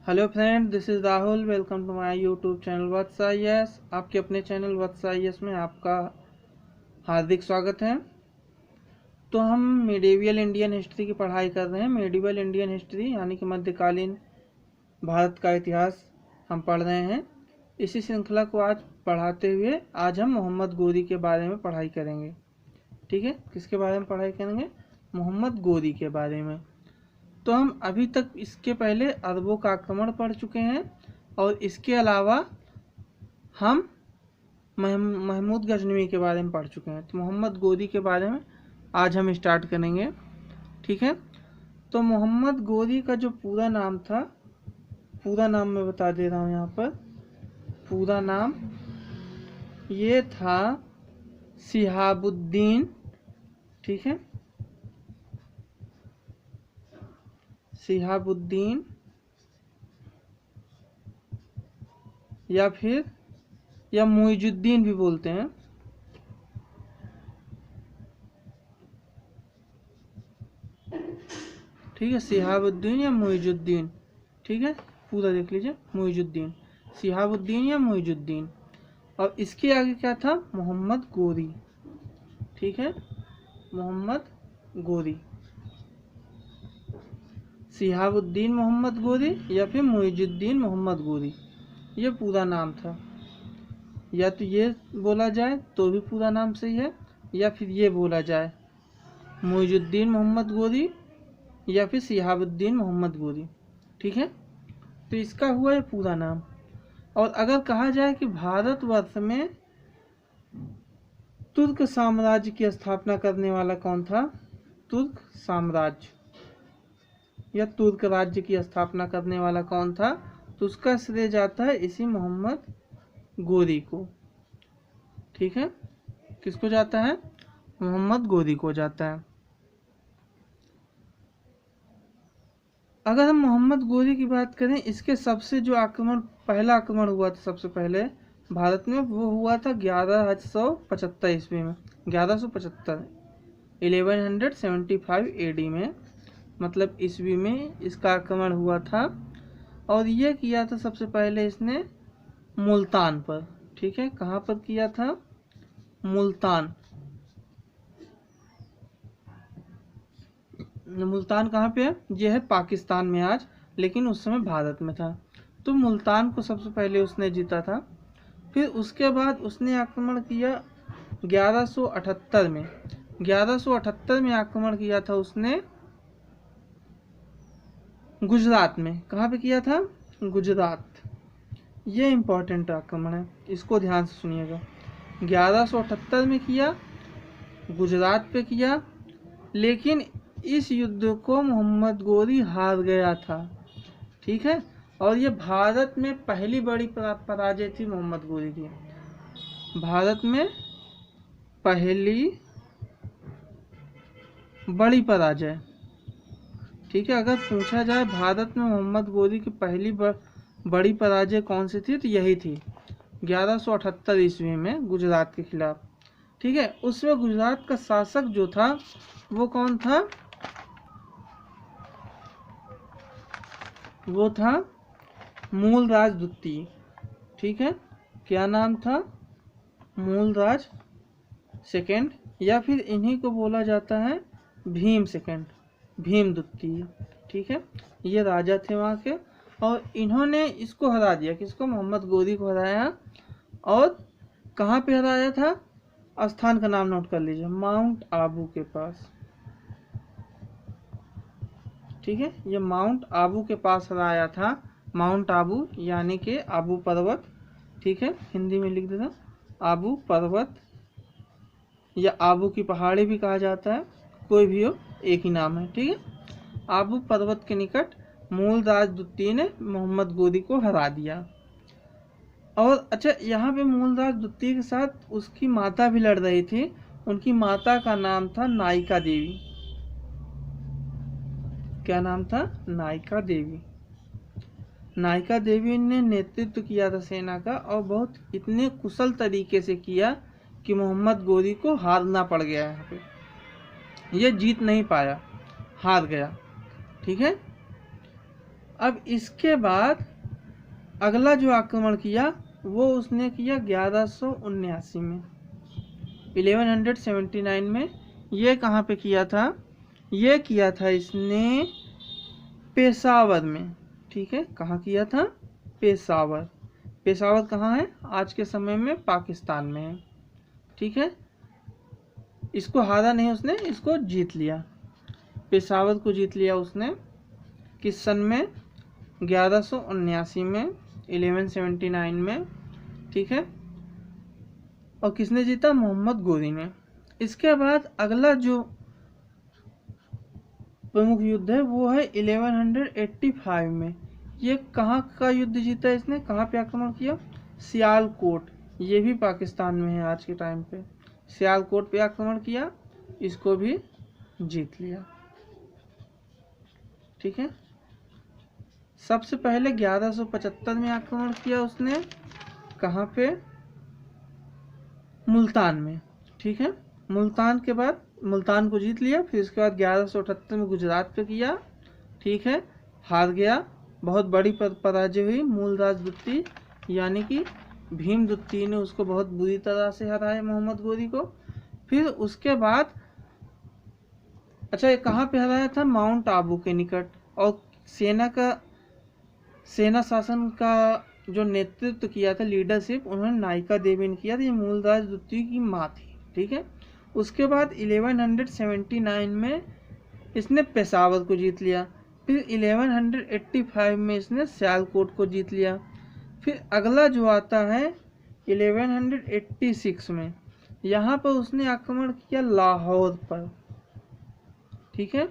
Hello friend, this is Rahul. Welcome to my YouTube channel Vats IAS. आपके अपने channel Vats IAS में आपका हार्दिक स्वागत है। तो हम मिडिवल इंडियन हिस्ट्री की पढ़ाई कर रहे हैं। मिडिवल इंडियन हिस्ट्री यानी कि मध्यकालीन भारत का इतिहास हम पढ़ रहे हैं। इसी श्रृंखला को आज पढ़ाते हुए आज हम मोहम्मद गोरी के बारे में पढ़ाई करेंगे। ठीक है, किसके बारे में पढ़ाई करेंगे? मोहम्मद गोरी के बारे में। तो हम अभी तक इसके पहले अरबों का आक्रमण पढ़ चुके हैं और इसके अलावा हम महमूद गजनवी के बारे में पढ़ चुके हैं। तो मोहम्मद गोरी के बारे में आज हम स्टार्ट करेंगे। ठीक है, तो मोहम्मद गोरी का जो पूरा नाम था, पूरा नाम मैं बता दे रहा हूँ यहाँ पर। पूरा नाम ये था शिहाबुद्दीन। ठीक है, शिहाबुद्दीन या मुइजुद्दीन भी बोलते हैं। ठीक है, शिहाबुद्दीन या मुइजुद्दीन। ठीक है, पूरा देख लीजिए, मुइजुद्दीन, शिहाबुद्दीन या मुइजुद्दीन। और इसके आगे क्या था? मोहम्मद गोरी। ठीक है, मोहम्मद गोरी, शिहाबुद्दीन मोहम्मद गोरी या फिर मुइजुद्दीन मोहम्मद गोरी, ये पूरा नाम था। या तो ये बोला जाए तो भी पूरा नाम सही है, या फिर ये बोला जाए मुइजुद्दीन मोहम्मद गोरी या फिर शिहाबुद्दीन मोहम्मद गोरी। ठीक है, तो इसका हुआ ये पूरा नाम। और अगर कहा जाए कि भारतवर्ष में तुर्क साम्राज्य की स्थापना करने वाला कौन था? तुर्क साम्राज्य या तुर्क राज्य की स्थापना करने वाला कौन था? तो उसका श्रेय जाता है इसी मोहम्मद गोरी को। ठीक है, किसको जाता है? मोहम्मद गोरी को जाता है। अगर हम मोहम्मद गोरी की बात करें, इसके सबसे जो आक्रमण, पहला आक्रमण हुआ था सबसे पहले भारत में, वो हुआ था 1175 ईस्वी में। 1175 1175 एडी में, मतलब ईस्वी में इसका आक्रमण हुआ था। और ये किया था सबसे पहले इसने मुल्तान पर। ठीक है, कहाँ पर किया था? मुल्तान। मुल्तान कहाँ पे है? ये है पाकिस्तान में आज, लेकिन उस समय भारत में था। तो मुल्तान को सबसे पहले उसने जीता था। फिर उसके बाद उसने आक्रमण किया 1178 में। 1178 में आक्रमण किया था उसने गुजरात में। कहाँ पे किया था? गुजरात। ये इम्पोर्टेंट आक्रमण है, इसको ध्यान से सुनिएगा। 1178 में किया, गुजरात पे किया, लेकिन इस युद्ध को मोहम्मद गोरी हार गया था। ठीक है, और ये भारत में पहली बड़ी पराजय थी मोहम्मद गोरी की। भारत में पहली बड़ी पराजय। ठीक है, अगर पूछा जाए भारत में मोहम्मद गोरी की पहली बड़ी पराजय कौन सी थी, तो यही थी 1178 ईस्वी में गुजरात के खिलाफ। ठीक है, उसमें गुजरात का शासक जो था वो कौन था? वो था मूलराज द्वितीय। ठीक है, क्या नाम था? मूलराज सेकंड, या फिर इन्हीं को बोला जाता है भीम सेकंड, भीम द्वितीय। ठीक है, ये राजा थे वहाँ के, और इन्होंने इसको हरा दिया। किसको? मोहम्मद गोरी को हराया। और कहाँ पे हराया था? स्थान का नाम नोट कर लीजिए, माउंट आबू के पास। ठीक है, ये माउंट आबू के पास हराया था। माउंट आबू यानी कि आबू पर्वत। ठीक है, हिंदी में लिख देना, आबू पर्वत या आबू की पहाड़ी भी कहा जाता है, कोई भी हो, एक ही नाम है। ठीक है, आबू पर्वत के निकट मूलराज द्वितीय ने मोहम्मद गोरी को हरा दिया। और अच्छा, यहाँ पे मूलराज द्वितीय के साथ उसकी माता भी लड़ रही थी। उनकी माता का नाम था नायिका देवी। क्या नाम था? नायिका देवी। नायिका देवी ने नेतृत्व किया था सेना का, और बहुत इतने कुशल तरीके से किया कि मोहम्मद गोरी को हारना पड़ गया। यहाँ पे ये जीत नहीं पाया, हार गया। ठीक है, अब इसके बाद अगला जो आक्रमण किया वो उसने किया 1179 में, 1179 में। ये कहाँ पे किया था? ये किया था इसने पेशावर में। ठीक है, कहाँ किया था? पेशावर। पेशावर कहाँ है? आज के समय में पाकिस्तान में है। ठीक है, इसको हारा नहीं उसने, इसको जीत लिया। पेशावर को जीत लिया उसने किस सन में? 1179 में, 1179 में। ठीक है, और किसने जीता? मोहम्मद गोरी ने। इसके बाद अगला जो प्रमुख युद्ध है वो है 1185 में। ये कहाँ का युद्ध जीता इसने? कहाँ पे आक्रमण किया? सियालकोट। ये भी पाकिस्तान में है आज के टाइम पे। सियालकोट पे आक्रमण किया, इसको भी जीत लिया। ठीक है, सबसे पहले 1175 में आक्रमण किया उसने, कहाँ पे? मुल्तान में। ठीक है, मुल्तान के बाद मुल्तान को जीत लिया। फिर इसके बाद 1178 में गुजरात पे किया। ठीक है, हार गया, बहुत बड़ी पराजय हुई। मूल राजदूती यानी कि भीमदुत्ती ने उसको बहुत बुरी तरह से हराया, मोहम्मद गोरी को। फिर उसके बाद अच्छा, ये कहाँ पे हराया था? माउंट आबू के निकट। और सेना शासन का जो नेतृत्व किया था, लीडरशिप, उन्होंने नायिका देवी ने किया था। ये मूल राजदूती की माँ थी। ठीक है, उसके बाद 1179 में इसने पेशावर को जीत लिया। फिर 1185 में इसने सियालकोट को जीत लिया। फिर अगला जो आता है 1186 में, यहाँ पर उसने आक्रमण किया लाहौर पर। ठीक है,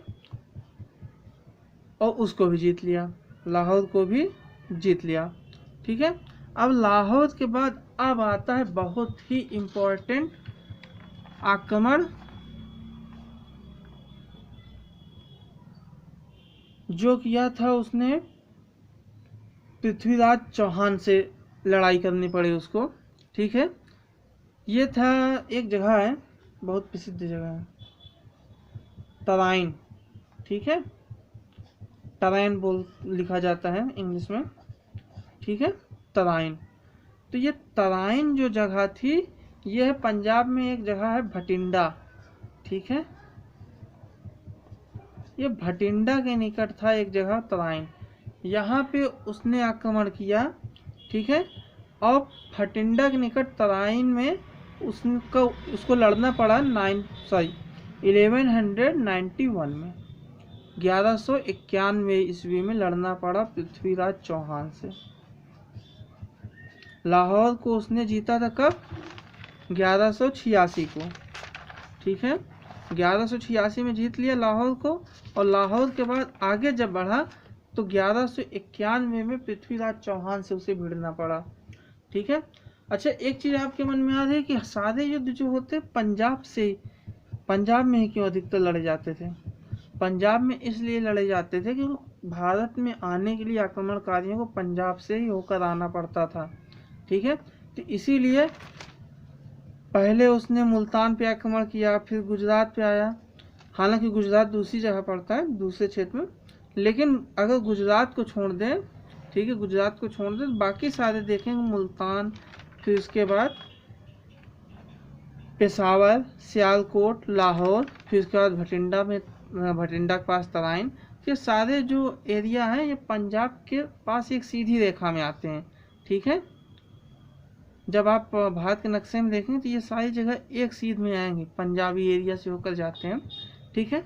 और उसको भी जीत लिया, लाहौर को भी जीत लिया। ठीक है, अब लाहौर के बाद अब आता है बहुत ही इम्पोर्टेंट आक्रमण, जो किया था उसने पृथ्वीराज चौहान से लड़ाई करनी पड़ी उसको। ठीक है, ये था एक जगह है, बहुत प्रसिद्ध जगह है, तराइन। ठीक है, तराइन बोल लिखा जाता है इंग्लिश में। ठीक है, तराइन। तो ये तराइन जो जगह थी, ये है पंजाब में एक जगह है भटिंडा। ठीक है, ये भटिंडा के निकट था एक जगह तराइन, यहाँ पे उसने आक्रमण किया। ठीक है, और भटिंडा के निकट तराइन में उसको लड़ना पड़ा 1191 में, 1191 ईस्वी में लड़ना पड़ा पृथ्वीराज चौहान से। लाहौर को उसने जीता था कब? 1186 को। ठीक है, 1186 में जीत लिया लाहौर को। और लाहौर के बाद आगे जब बढ़ा तो 1191 में पृथ्वीराज चौहान से उसे भिड़ना पड़ा। ठीक है, अच्छा, एक चीज़ आपके मन में आ रही है कि सारे युद्ध जो होते पंजाब से, पंजाब में ही क्यों अधिकतर लड़े जाते थे? पंजाब में इसलिए लड़े जाते थे कि भारत में आने के लिए आक्रमणकारियों को पंजाब से ही होकर आना पड़ता था। ठीक है, तो इसीलिए पहले उसने मुल्तान पे आक्रमण किया, फिर गुजरात पे आया। हालांकि गुजरात दूसरी जगह पड़ता है, दूसरे क्षेत्र में, लेकिन अगर गुजरात को छोड़ दें, ठीक है, गुजरात को छोड़ दें, बाकी सारे देखेंगे मुल्तान, फिर उसके बाद पेशावर, सियालकोट, लाहौर, फिर उसके बाद भटिंडा के पास तराइन, ये सारे जो एरिया हैं ये पंजाब के पास एक सीधी रेखा में आते हैं। ठीक है, जब आप भारत के नक्शे में देखेंगे तो ये सारी जगह एक सीध में आएंगे, पंजाबी एरिया से होकर जाते हैं। ठीक है,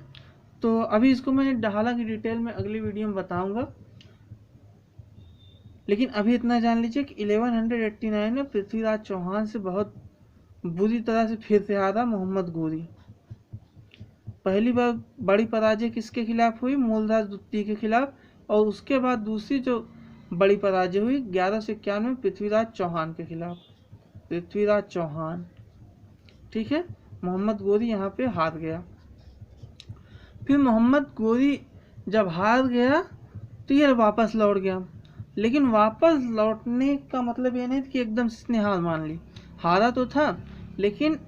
तो अभी इसको मैं हालांकि डिटेल में अगली वीडियो में बताऊंगा, लेकिन अभी इतना जान लीजिए कि 1189 में पृथ्वीराज चौहान से बहुत बुरी तरह से फिर से हारा मोहम्मद गोरी। पहली बार बड़ी पराजय किसके खिलाफ हुई? मूल राजदूती के खिलाफ। और उसके बाद दूसरी जो बड़ी पराजय हुई 1191 में पृथ्वीराज चौहान के खिलाफ, पृथ्वीराज चौहान। ठीक है, मोहम्मद गोरी यहाँ पे हार गया। फिर मोहम्मद गोरी जब हार गया तो ये वापस लौट गया, लेकिन वापस लौटने का मतलब ये नहीं कि एकदम से इसने हार मान ली। हारा तो था, लेकिन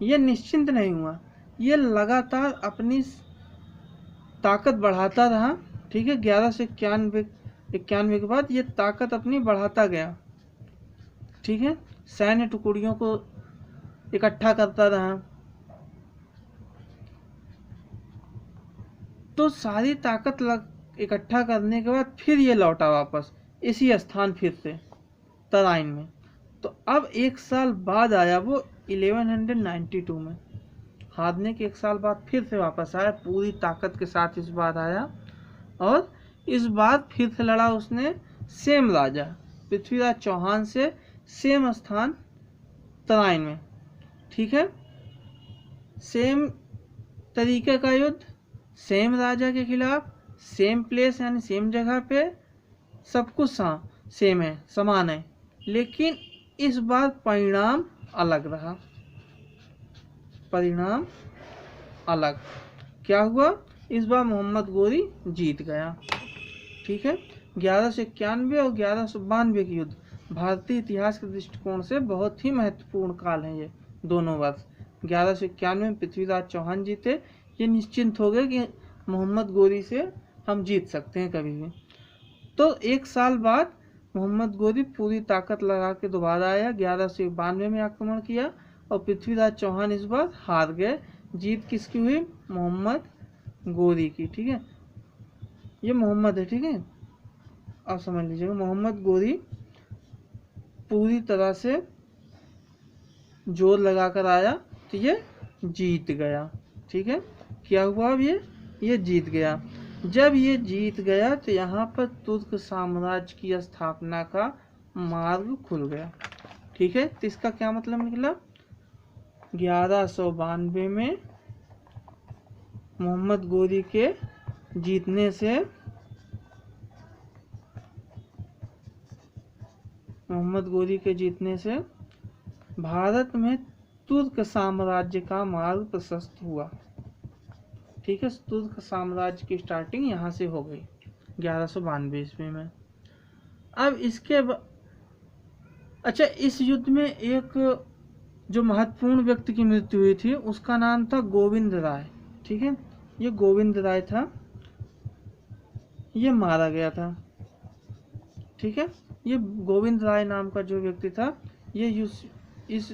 ये निश्चिंत नहीं हुआ, ये लगातार अपनी ताकत बढ़ाता रहा। ठीक है, 1191 91 के बाद ये ताकत अपनी बढ़ाता गया, ठीक है। सैन्य टुकड़ियों को इकट्ठा करता रहा, तो सारी ताकत इकट्ठा करने के बाद फिर ये लौटा वापस इसी स्थान फिर से तराइन में। तो अब 1 साल बाद आया वो 1192 में, हारने के 1 साल बाद फिर से वापस आया, पूरी ताकत के साथ इस बार आया, और इस बार फिर से लड़ा उसने सेम राजा पृथ्वीराज चौहान से, सेम स्थान तराइन में, ठीक है। सेम तरीके का युद्ध, सेम राजा के खिलाफ, सेम प्लेस यानी सेम जगह पे, सब कुछ हाँ सेम है, समान है, लेकिन इस बार परिणाम अलग रहा। परिणाम अलग क्या हुआ, इस बार मोहम्मद गोरी जीत गया, ठीक है। 1191 और 1192 के युद्ध भारतीय इतिहास के दृष्टिकोण से बहुत ही महत्वपूर्ण काल है ये दोनों वर्ष। 1191 में पृथ्वीराज चौहान जीते, ये निश्चिंत हो गए कि मोहम्मद गोरी से हम जीत सकते हैं कभी भी। तो 1 साल बाद मोहम्मद गोरी पूरी ताकत लगा के दोबारा आया, 1192 में आक्रमण किया, और पृथ्वीराज चौहान इस बार हार गए। जीत किसकी हुई, मोहम्मद गोरी की, ठीक है। ये मोहम्मद है, ठीक है, आप समझ लीजिएगा। मोहम्मद गोरी पूरी तरह से जोर लगाकर आया, तो ये जीत गया, ठीक है। क्या हुआ अब ये जीत गया। जब ये जीत गया तो यहाँ पर तुर्क साम्राज्य की स्थापना का मार्ग खुल गया, ठीक है। तो इसका क्या मतलब निकला, 1192 में मोहम्मद गोरी के जीतने से भारत में तुर्क साम्राज्य का मार्ग प्रशस्त हुआ, ठीक है। तुर्क साम्राज्य की स्टार्टिंग यहाँ से हो गई 1192 ईस्वी में। अब इसके अच्छा, इस युद्ध में एक जो महत्वपूर्ण व्यक्ति की मृत्यु हुई थी उसका नाम था गोविंद राय, ठीक है। ये गोविंद राय था, ये मारा गया था, ठीक है। ये गोविंद राय नाम का जो व्यक्ति था ये इस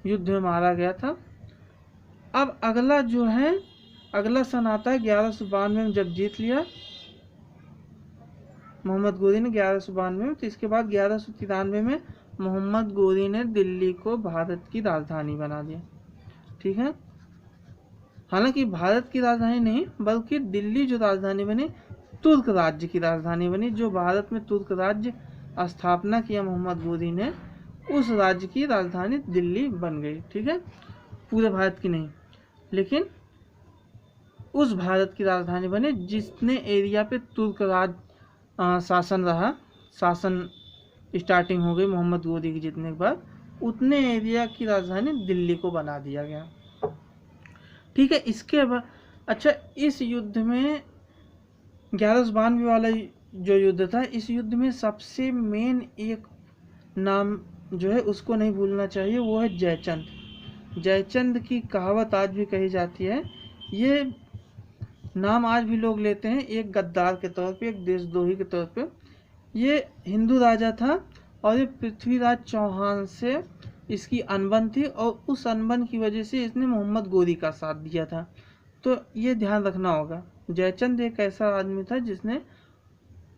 युद्ध में मारा गया था। अब अगला जो है, अगला सन आता है 1192 में, जब जीत लिया मोहम्मद गोरी ने 1192 में, तो इसके बाद 1193 में मोहम्मद गोरी ने दिल्ली को भारत की राजधानी बना दिया, ठीक है। हालांकि भारत की राजधानी नहीं, बल्कि दिल्ली जो राजधानी बनी तुर्क राज्य की राजधानी बनी। जो भारत में तुर्क राज्य स्थापना किया मोहम्मद गोरी ने, उस राज्य की राजधानी दिल्ली बन गई, ठीक है। पूरे भारत की नहीं, लेकिन उस भारत की राजधानी बनी जितने एरिया पे तुर्क राज शासन रहा, शासन स्टार्टिंग हो गई मोहम्मद गोरी की जीतने के बाद, उतने एरिया की राजधानी दिल्ली को बना दिया गया, ठीक है। इसके बाद अच्छा, इस युद्ध में 1192 वाला जो युद्ध था, इस युद्ध में सबसे मेन एक नाम जो है उसको नहीं भूलना चाहिए, वो है जयचंद। जयचंद की कहावत आज भी कही जाती है, ये नाम आज भी लोग लेते हैं एक गद्दार के तौर पे, एक देशद्रोही के तौर पे। ये हिंदू राजा था और ये पृथ्वीराज चौहान से इसकी अनबन थी, और उस अनबन की वजह से इसने मोहम्मद गोरी का साथ दिया था। तो ये ध्यान रखना होगा, जयचंद एक ऐसा आदमी था जिसने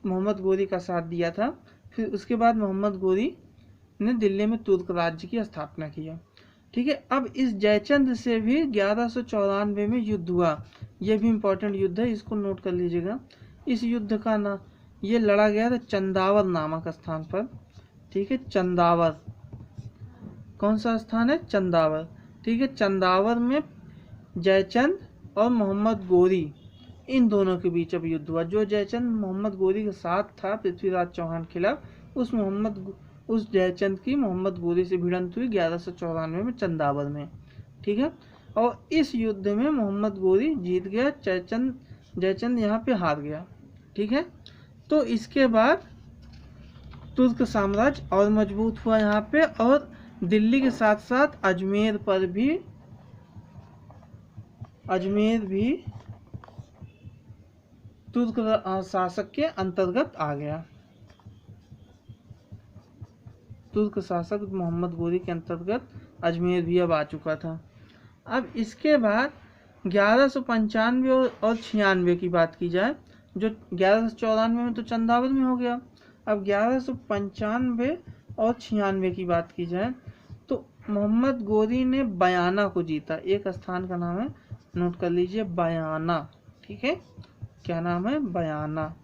मोहम्मद गोरी का साथ दिया था। फिर उसके बाद मोहम्मद गोरी ने दिल्ली में तुर्क राज्य की स्थापना किया, ठीक है। अब इस जयचंद से भी 1194 में युद्ध हुआ, यह भी इम्पोर्टेंट युद्ध है, इसको नोट कर लीजिएगा। इस युद्ध का नाम ये लड़ा गया था चंदावर नामक स्थान पर, ठीक है। चंदावर कौन सा स्थान है, चंदावर, ठीक है। चंदावर में जयचंद और मोहम्मद गोरी, इन दोनों के बीच अब युद्ध हुआ। जो जयचंद मोहम्मद गोरी के साथ था पृथ्वीराज चौहान के खिलाफ, उस जयचंद की मोहम्मद गोरी से भिड़ंत हुई 1194 में चंदावर में, ठीक है। और इस युद्ध में मोहम्मद गोरी जीत गया, जयचंद यहाँ पे हार गया, ठीक है। तो इसके बाद तुर्क साम्राज्य और मजबूत हुआ यहाँ पे, और दिल्ली के साथ साथ अजमेर भी तुर्क शासक के अंतर्गत आ गया। तुर्क शासक मोहम्मद गोरी के अंतर्गत अजमेर भी अब आ चुका था। अब इसके बाद 1195 और 96 की बात की जाए, जो 1194 में तो चंदावत में हो गया, अब 1195 और 96 की बात की जाए तो मोहम्मद गोरी ने बयाना को जीता। एक स्थान का नाम है, नोट कर लीजिए, बयाना। ठीक है, क्या नाम है? बयाना।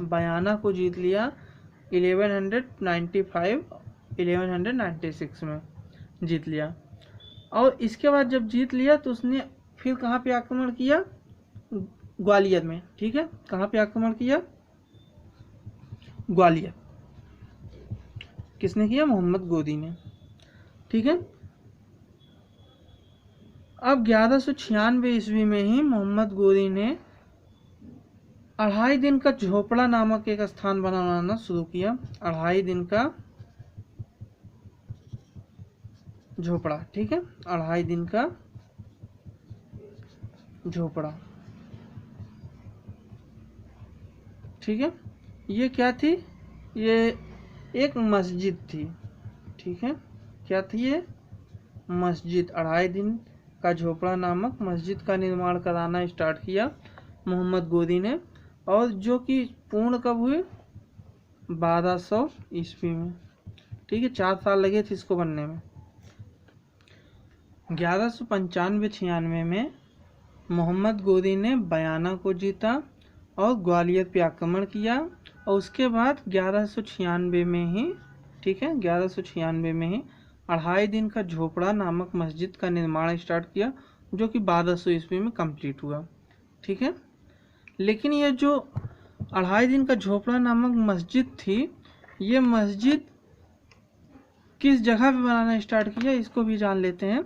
बयाना को जीत लिया 1196 में जीत लिया। और इसके बाद जब जीत लिया तो उसने फिर कहाँ पे आक्रमण किया? ग्वालियर में। ठीक है, कहाँ पे आक्रमण किया? ग्वालियर। किसने किया? मोहम्मद गोरी ने। ठीक है, अब 1196 ईस्वी में ही मोहम्मद गोरी ने 2.5 दिन का झोपड़ा नामक एक स्थान बनाना शुरू किया। 2.5 दिन का झोपड़ा। ठीक है, 2.5 दिन का झोपड़ा। ठीक है, ये क्या थी? ये एक मस्जिद थी। ठीक है, क्या थी ये? मस्जिद। 2.5 दिन का झोपड़ा नामक मस्जिद का निर्माण कराना स्टार्ट किया मोहम्मद गोरी ने, और जो कि पूर्ण कब हुए? 1200 ईस्वी में। ठीक है, 4 साल लगे थे इसको बनने में। 1195-96 में मोहम्मद गोरी ने बयाना को जीता और ग्वालियर पे आक्रमण किया, और उसके बाद 1196 में ही, ठीक है, 1196 में ही 2.5 दिन का झोपड़ा नामक मस्जिद का निर्माण स्टार्ट किया, जो कि 1200 ईस्वी में कंप्लीट हुआ। ठीक है, लेकिन ये जो 2.5 दिन का झोपड़ा नामक मस्जिद थी, ये मस्जिद किस जगह पे बनाना स्टार्ट किया इसको भी जान लेते हैं।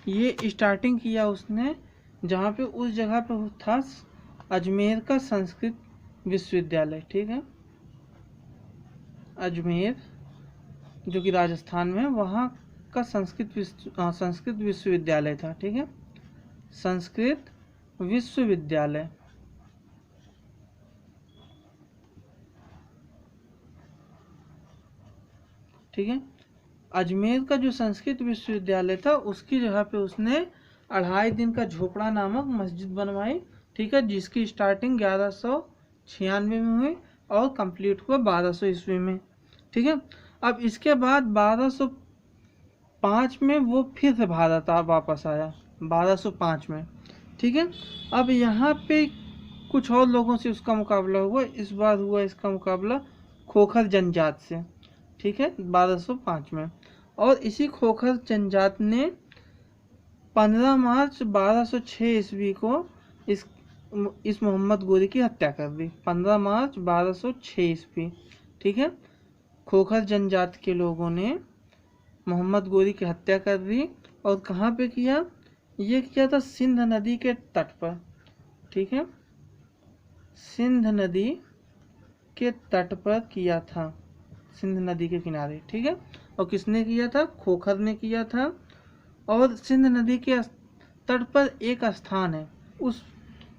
ये स्टार्टिंग किया उसने जहाँ पे, उस जगह पे था अजमेर का संस्कृत विश्वविद्यालय। ठीक है, अजमेर जो कि राजस्थान में, वहाँ का संस्कृत विश्वविद्यालय था। ठीक है, संस्कृत विश्वविद्यालय। ठीक है, अजमेर का जो संस्कृत विश्वविद्यालय था उसकी जगह पे उसने 2.5 दिन का झोपड़ा नामक मस्जिद बनवाई। ठीक है, जिसकी स्टार्टिंग 1196 में हुई और कंप्लीट हुआ 1200 ईस्वी में। ठीक है, अब इसके बाद 1205 में वो फिर से भारत वापस आया, 1205 में। ठीक है, अब यहाँ पे कुछ और लोगों से उसका मुकाबला हुआ। इस बार हुआ इसका मुकाबला खोखर जनजात से। ठीक है, 1205 में, और इसी खोखर जनजात ने 15 मार्च 1206 ईस्वी को इस मोहम्मद गोरी की हत्या कर दी। 15 मार्च 1206 ईस्वी। ठीक है, खोखर जनजात के लोगों ने मोहम्मद गोरी की हत्या कर दी, और कहाँ पे किया? ये किया था सिंध नदी के तट पर। ठीक है, सिंध नदी के तट पर किया था, सिंध नदी के किनारे। ठीक है, और किसने किया था? खोखर ने किया था। और सिंध नदी के तट पर एक स्थान है, उस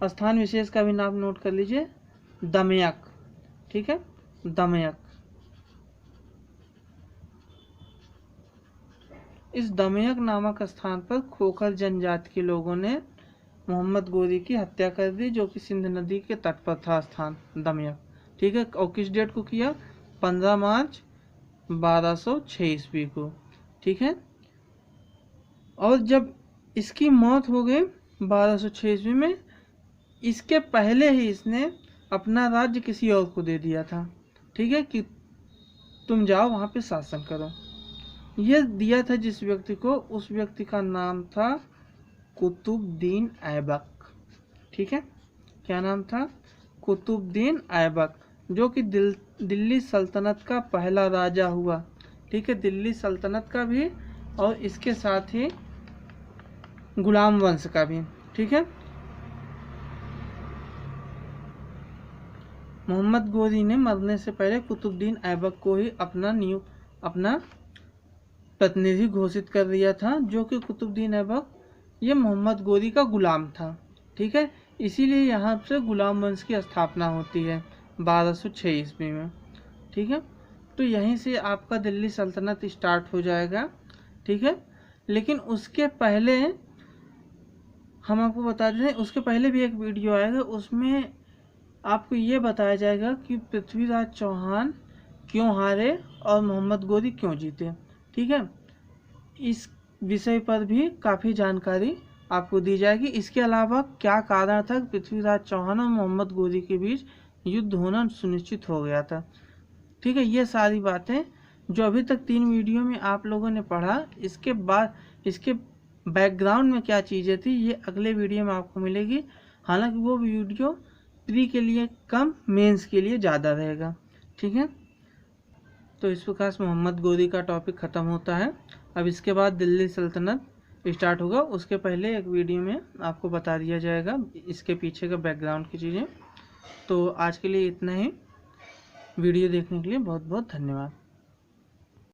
स्थान विशेष का भी नाम नोट कर लीजिए, दमयक। ठीक है, दमयक। इस दमयक नामक स्थान पर खोखर जनजाति के लोगों ने मोहम्मद गोरी की हत्या कर दी, जो कि सिंध नदी के तट पर था स्थान दमयक। ठीक है, और किस डेट को किया? 15 मार्च 1206 ईस्वी को। ठीक है, और जब इसकी मौत हो गई 1206 ईस्वी में, इसके पहले ही इसने अपना राज्य किसी और को दे दिया था। ठीक है, कि तुम जाओ वहाँ पे शासन करो। यह दिया था जिस व्यक्ति को, उस व्यक्ति का नाम था कुतुबुद्दीन ऐबक। ठीक है, क्या नाम था? कुतुबुद्दीन ऐबक, जो कि दिल्ली सल्तनत का पहला राजा हुआ। ठीक है, दिल्ली सल्तनत का भी और इसके साथ ही गुलाम वंश का भी। ठीक है, मोहम्मद गोरी ने मरने से पहले कुतुबुद्दीन ऐबक को ही अपना प्रतिनिधि घोषित कर दिया था, जो कि कुतुबुद्दीन ऐबक ये मोहम्मद गोरी का गुलाम था। ठीक है, इसीलिए यहाँ से गुलाम वंश की स्थापना होती है 1206 ईस्वी में। ठीक है, तो यहीं से आपका दिल्ली सल्तनत स्टार्ट हो जाएगा। ठीक है, लेकिन उसके पहले हम आपको बता दें, उसके पहले भी एक वीडियो आएगा, उसमें आपको ये बताया जाएगा कि पृथ्वीराज चौहान क्यों हारे और मोहम्मद गोरी क्यों जीते। ठीक है, इस विषय पर भी काफ़ी जानकारी आपको दी जाएगी। इसके अलावा क्या कारण था कि पृथ्वीराज चौहान और मोहम्मद गोरी के बीच युद्ध होना सुनिश्चित हो गया था। ठीक है, ये सारी बातें जो अभी तक 3 वीडियो में आप लोगों ने पढ़ा, इसके बाद इसके बैकग्राउंड में क्या चीज़ें थी, ये अगले वीडियो में आपको मिलेगी। हालांकि वो वीडियो प्री के लिए कम, मेंस के लिए ज़्यादा रहेगा। ठीक है, तो इस प्रकार से मोहम्मद गोरी का टॉपिक ख़त्म होता है। अब इसके बाद दिल्ली सल्तनत स्टार्ट होगा, उसके पहले एक वीडियो में आपको बता दिया जाएगा इसके पीछे का बैकग्राउंड की चीज़ें। तो आज के लिए इतना ही। वीडियो देखने के लिए बहुत बहुत धन्यवाद।